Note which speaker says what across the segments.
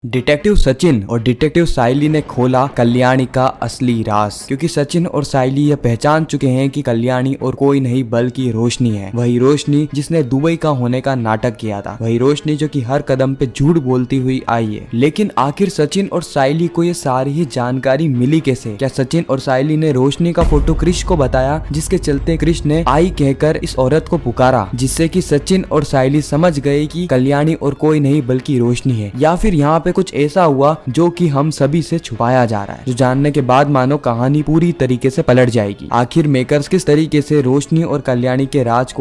Speaker 1: Detective Sachin और detective साइली ने खोला कल्याणी का असली राज, क्योंकि सचिन और साइली यह पहचान चुके हैं कि कल्याणी और कोई नहीं बल्कि रोशनी है। वही रोशनी जिसने दुबई का होने का नाटक किया था, वही रोशनी जो कि हर कदम पे झूठ बोलती हुई आई है। लेकिन आखिर सचिन और साइली को ये सारी ही जानकारी मिली कैसे? क्या सचिन और साइली ने रोशनी का फोटो क्रिश को बताया, जिसके चलते क्रिश ने आई कहकर इस औरत को पुकारा, जिससे कि सचिन और साइली समझ गए कि कल्याणी और कोई नहीं बल्कि रोशनी है? या फिर यहाँ पे कुछ ऐसा हुआ जो कि हम सभी से छुपाया जा रहा है, जो जानने के बाद मानो कहानी पूरी तरीके से पलट जाएगी। आखिर मेकर्स किस तरीके से रोशनी और कल्याणी के राज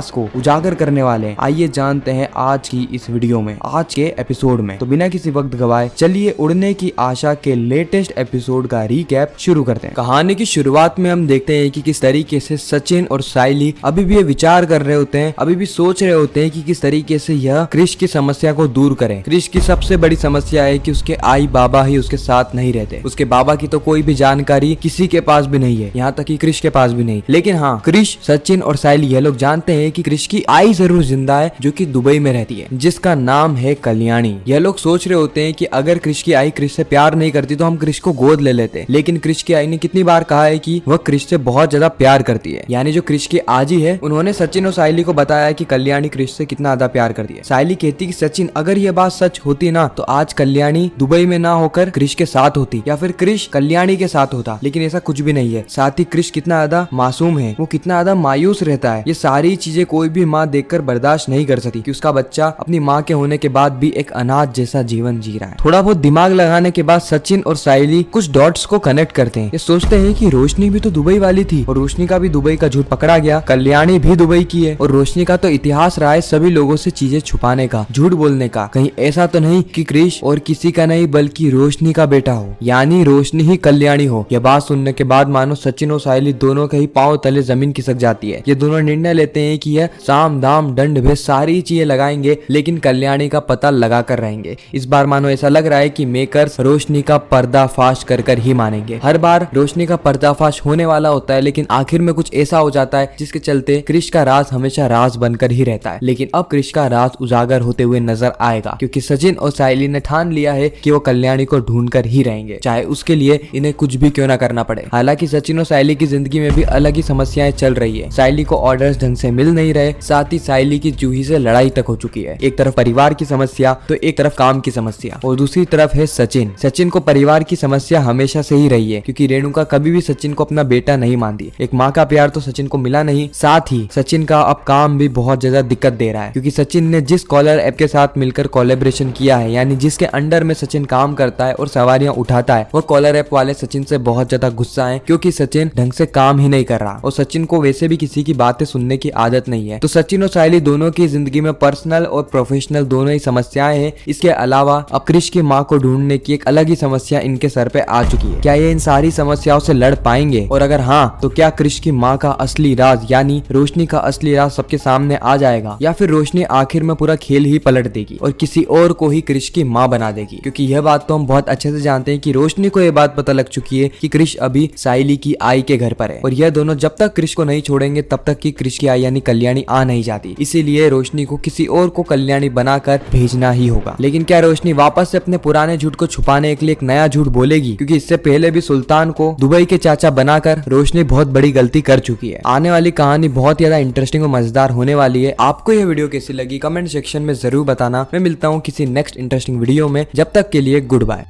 Speaker 1: को उजागर करने वाले हैं, आइए जानते हैं आज की इस वीडियो में, आज के एपिसोड में। तो बिना किसी वक्त गवाए चलिए उड़ने की आशा के लेटेस्ट एपिसोड का रीकैप शुरू करते हैं। कहानी की शुरुआत में हम देखते हैं कि किस तरीके से सचिन और साइली अभी भी ये विचार कर रहे होते हैं, अभी भी सोच रहे होते हैं कि किस तरीके से यह क्रिश की समस्या को दूर करें। क्रिश की सबसे बड़ी समस्या है कि उसके आई बाबा ही उसके साथ नहीं रहते। उसके बाबा की तो कोई भी जानकारी किसी के पास भी नहीं है, यहाँ तक कि क्रिश के पास भी नहीं। लेकिन हाँ, क्रिश, सचिन और साइली यह लोग जानते हैं कि क्रिश की आई जरूर जिंदा है, जो कि दुबई में रहती है, जिसका नाम है कल्याणी। यह लोग सोच रहे होते हैं कि अगर क्रिश की आई क्रिश से प्यार नहीं करती तो हम क्रिश को गोद ले लेते। लेकिन क्रिश की आई ने कितनी बार कहा है कि वह क्रिश से बहुत ज्यादा प्यार करती है। यानी जो क्रिश की आजी है, उन्होंने सचिन और साइली को बताया कि कल्याणी क्रिश से कितना ज्यादा प्यार करती है। साइली कहती कि सचिन, अगर ये बात सच होती ना तो आज कल्याणी दुबई में ना होकर क्रिश के साथ होती, या फिर क्रिश कल्याणी के साथ होता। लेकिन ऐसा कुछ भी नहीं है। साथ ही क्रिश कितना ज्यादा मासूम है, वो कितना ज्यादा मायूस रहता है, ये सारी चीजें कोई भी माँ देखकर बर्दाश्त नहीं कर सकती कि उसका बच्चा अपनी माँ के होने के बाद भी एक अनाथ जैसा जीवन जी रहा है। थोड़ा बहुत दिमाग लगाने के बाद सचिन और साइली कुछ डॉट्स को कनेक्ट करते हैं। ये सोचते हैं कि रोशनी भी तो दुबई वाली थी और रोशनी का भी दुबई का झूठ पकड़ा गया, कल्याणी भी दुबई की है और रोशनी का तो इतिहास रहा है सभी लोगों से चीजें छुपाने का, झूठ बोलने का। कहीं ऐसा तो नहीं कि क्रिश और किसी का नहीं बल्कि रोशनी का बेटा हो, यानी रोशनी ही कल्याणी हो। यह बात सुनने के बाद मानो सचिन और साइली दोनों के ही पांव तले जमीन खिसक जाती है। ये दोनों निर्णय लेते हैं कि यह साम दाम दंड भेद सारी चीजें लगाएंगे, लेकिन कल्याणी का पता लगा कर रहेंगे। इस बार मानो ऐसा लग रहा है कि मेकर्स रोशनी का पर्दाफाश कर ही मानेंगे। हर बार रोशनी का पर्दाफाश होने वाला होता है, लेकिन आखिर में कुछ ऐसा हो जाता है जिसके चलते क्रिश का राज हमेशा राज बनकर ही रहता है। लेकिन अब क्रिश का राज उजागर होते हुए नजर आएगा, क्योंकि सचिन और साइली ने ठान लिया है कि वो कल्याणी को ढूंढकर ही रहेंगे, चाहे उसके लिए इन्हें कुछ भी क्यों ना करना पड़े। हालांकि सचिन और साइली की जिंदगी में भी अलग ही समस्याएं चल रही है। साइली को ऑर्डर्स ढंग से मिल नहीं रहे, साथ ही साइली की जूही से लड़ाई तक हो चुकी है। एक तरफ परिवार की समस्या तो एक तरफ काम की समस्या, और दूसरी तरफ है सचिन। सचिन को परिवार की समस्या हमेशा से ही रही है, क्योंकि रेणुका कभी भी सचिन को अपना बेटा नहीं मानती। एक माँ का प्यार तो सचिन को मिला नहीं, साथ ही सचिन का अब काम भी बहुत ज्यादा दिक्कत दे रहा है, क्योंकि सचिन ने जिस कॉलर ऐप के साथ मिलकर कोलैबोरेशन किया है, यानी जिसके अंडर में सचिन काम करता है और सवारियां उठाता है, वो कॉलर ऐप वाले सचिन से बहुत ज्यादा गुस्सा है, क्योंकि सचिन ढंग से काम ही नहीं कर रहा और सचिन को वैसे भी किसी की बातें सुनने की आदत नहीं है। तो सचिन और साइली दोनों की जिंदगी में पर्सनल और प्रोफेशनल दोनों ही समस्याएं हैं। इसके अलावा अब क्रिश की माँ को ढूंढने की एक अलग ही समस्या इनके सर पे आ चुकी है। क्या ये इन सारी समस्याओं से लड़ पाएंगे? और अगर हाँ, तो क्या क्रिश की माँ का असली राज यानी रोशनी का असली राज सबके सामने आ जाएगा, या फिर रोशनी आखिर में पूरा खेल ही पलट देगी और किसी और को ही क्रिश की माँ बना देगी? क्योंकि यह बात तो हम बहुत अच्छे से जानते हैं कि रोशनी को यह बात पता लग चुकी है कि क्रिश अभी साइली की आई के घर पर है, और यह दोनों जब तक क्रिश को नहीं छोड़ेंगे तब तक कि क्रिश की आई यानी कल्याणी आ नहीं जाती। इसीलिए रोशनी को किसी और को कल्याणी बनाकर भेजना ही होगा। लेकिन क्या रोशनी वापस से अपने पुराने झूठ को छुपाने के लिए एक नया झूठ बोलेगी? क्योंकि इससे पहले भी सुल्तान को दुबई के चाचा बनाकर रोशनी बहुत बड़ी गलती कर चुकी है। आने वाली कहानी बहुत ज्यादा इंटरेस्टिंग और मजेदार होने वाली है। आपको यह वीडियो कैसी लगी कमेंट सेक्शन में जरूर बताना। मैं मिलता हूँ किसी नेक्स्ट इंटरेस्टिंग वीडियो में, जब तक के लिए गुड बाय।